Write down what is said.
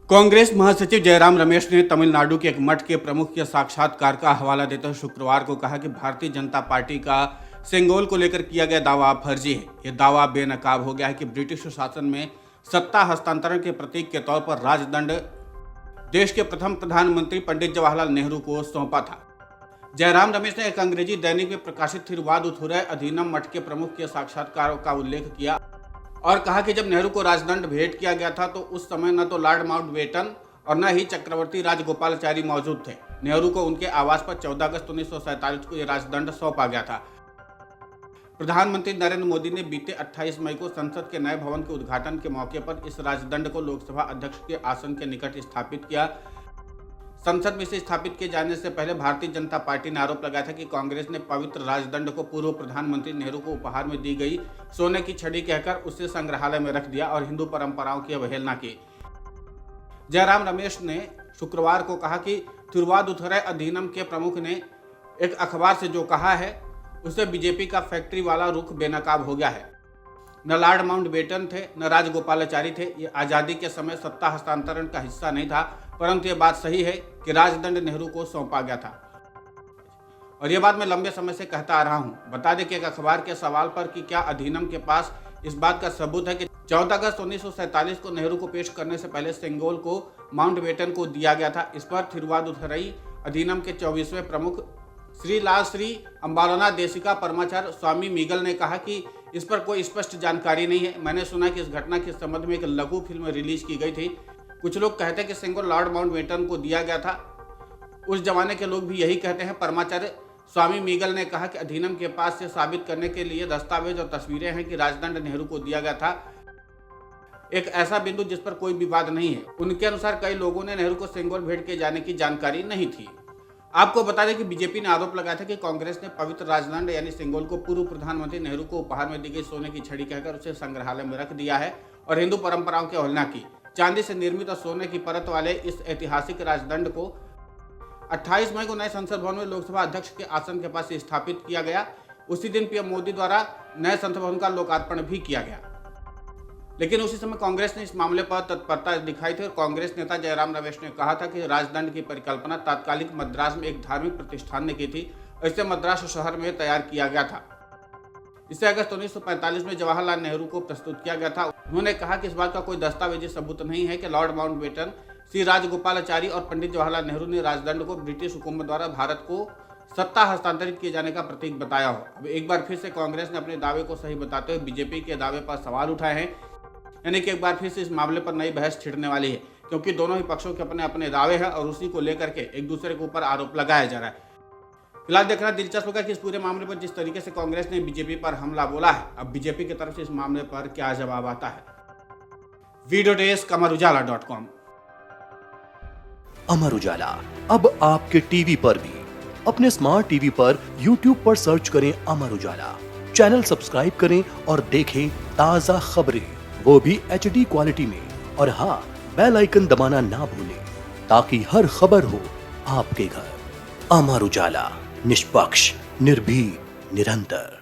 कांग्रेस महासचिव जयराम रमेश ने तमिलनाडु के एक मठ के प्रमुख के साक्षात्कार का हवाला देते हुए शुक्रवार को कहा कि भारतीय जनता पार्टी का सेंगोल को लेकर किया गया दावा फर्जी है। यह दावा बेनकाब हो गया है कि ब्रिटिश शासन में सत्ता हस्तांतरण के प्रतीक के तौर पर राजदंड देश के प्रथम प्रधानमंत्री पंडित जवाहरलाल नेहरू को सौंपा था। जयराम रमेश ने एक अंग्रेजी दैनिक में प्रकाशित थिरुवादुथुरई अधिनम मठ के प्रमुख के साक्षात्कार का उल्लेख किया और कहा कि जब नेहरू को राजदंड भेंट किया गया था तो उस समय न तो लॉर्ड माउंटबेटन और न ही चक्रवर्ती राजगोपालाचारी मौजूद थे। नेहरू को उनके आवास पर 14 अगस्त 1947 को यह राजदंड सौंपा गया था। प्रधानमंत्री नरेंद्र मोदी ने बीते 28 मई को संसद के नए भवन के उद्घाटन के मौके पर इस राजदंड को लोकसभा अध्यक्ष के आसन के निकट स्थापित किया। संसद में इसे स्थापित किए जाने से पहले भारतीय जनता पार्टी ने आरोप लगाया था कि कांग्रेस ने पवित्र राजदंड को पूर्व प्रधानमंत्री नेहरू को उपहार में दी गई सोने की छड़ी कहकर उसे संग्रहालय में रख दिया और हिंदू परंपराओं की अवहेलना की। जयराम रमेश ने शुक्रवार को कहा कि थिरुवादुथुरई अधिनियम के प्रमुख ने एक अखबार से जो कहा है उसे बीजेपी का फैक्ट्री वाला रुख बेनकाब हो गया है। न लॉर्ड माउंटबेटन थे न राजगोपालाचारी थे। ये आज़ादी के समय सत्ता हस्तांतरण का हिस्सा नहीं था, परंतु ये बात सही है कि राजदंड नेहरू को सौंपा गया था और ये बात मैं लंबे समय से कहता आ रहा हूँ। बता दें कि एक अखबार के सवाल पर कि क्या अधिनियम के पास इस बात का सबूत है कि 14 अगस्त 1947 को नेहरू को पेश करने से पहले सेंगोल को माउंटबेटन को दिया गया था। इस पर थिरुवादुथुरई अधिनियम के 24वें प्रमुख श्री लाल श्री अम्बालोना देशिका परमाचार्य स्वामी मीगल ने कहा कि इस पर कोई स्पष्ट जानकारी नहीं है। मैंने सुना कि इस घटना के संबंध में एक लघु फिल्म रिलीज की गई थी। कुछ लोग कहते हैं कि सेंगोल लॉर्ड माउंटबेटन को दिया गया था। उस जमाने के लोग भी यही कहते हैं। परमाचार्य स्वामी मीगल ने कहा कि अधिनियम के पास से साबित करने के लिए दस्तावेज और तस्वीरें हैं कि राजदंड नेहरू को दिया गया था, एक ऐसा बिंदु जिस पर कोई विवाद नहीं है। उनके अनुसार कई लोगों ने नेहरू को सेंगोल भेंट किए जाने की जानकारी नहीं थी। आपको बता दें कि बीजेपी ने आरोप लगाया था कि कांग्रेस ने पवित्र राजदंड यानी सेंगोल को पूर्व प्रधानमंत्री नेहरू को उपहार में दी गई सोने की छड़ी कहकर उसे संग्रहालय में रख दिया है और हिंदू परंपराओं की अवहेलना की। चांदी से निर्मित और सोने की परत वाले इस ऐतिहासिक राजदंड को 28 मई को नए संसद भवन में लोकसभा अध्यक्ष के आसन के पास स्थापित किया गया। उसी दिन पीएम मोदी द्वारा नए संसद भवन का लोकार्पण भी किया गया। लेकिन उसी समय कांग्रेस ने इस मामले पर तत्परता दिखाई थी और कांग्रेस नेता जयराम रमेश ने कहा था कि राजदंड की परिकल्पना तात्कालिक मद्रास में एक धार्मिक प्रतिष्ठान ने की थी और इसे मद्रास शहर में तैयार किया गया था। इसे अगस्त 1945 में जवाहरलाल नेहरू को प्रस्तुत किया गया था। उन्होंने कहा कि इस बात का कोई दस्तावेजी सबूत नहीं है कि लॉर्ड माउंटबेटन, श्री राजगोपालाचारी और पंडित जवाहरलाल नेहरू ने राजदंड को ब्रिटिश हुकूमत द्वारा भारत को सत्ता हस्तांतरित किए जाने का प्रतीक बताया हो। अब एक बार फिर से कांग्रेस ने अपने दावे को सही बताते हुए बीजेपी के दावे पर सवाल उठाए हैं, यानी कि एक बार फिर से इस मामले पर नई बहस छिड़ने वाली है, क्योंकि दोनों ही पक्षों के अपने अपने दावे हैं और उसी को लेकर के एक दूसरे के ऊपर आरोप लगाया जा रहा है। फिलहाल देखना दिलचस्प होगा कि इस पूरे मामले पर जिस तरीके से कांग्रेस ने बीजेपी पर हमला बोला है, अब बीजेपी की तरफ से इस मामले पर क्या जवाब आता है। Video desk अमरउजाला.com। अमर उजाला अब आपके टीवी पर भी। अपने स्मार्ट टीवी पर YouTube पर सर्च करें अमर उजाला, चैनल सब्सक्राइब करें और देखें ताजा खबरें, वो भी HD क्वालिटी में। और हाँ, बेल आइकन दबाना ना भूलें ताकि हर खबर हो आपके घर। अमर उजाला, निष्पक्ष, निर्भीक, निरंतर।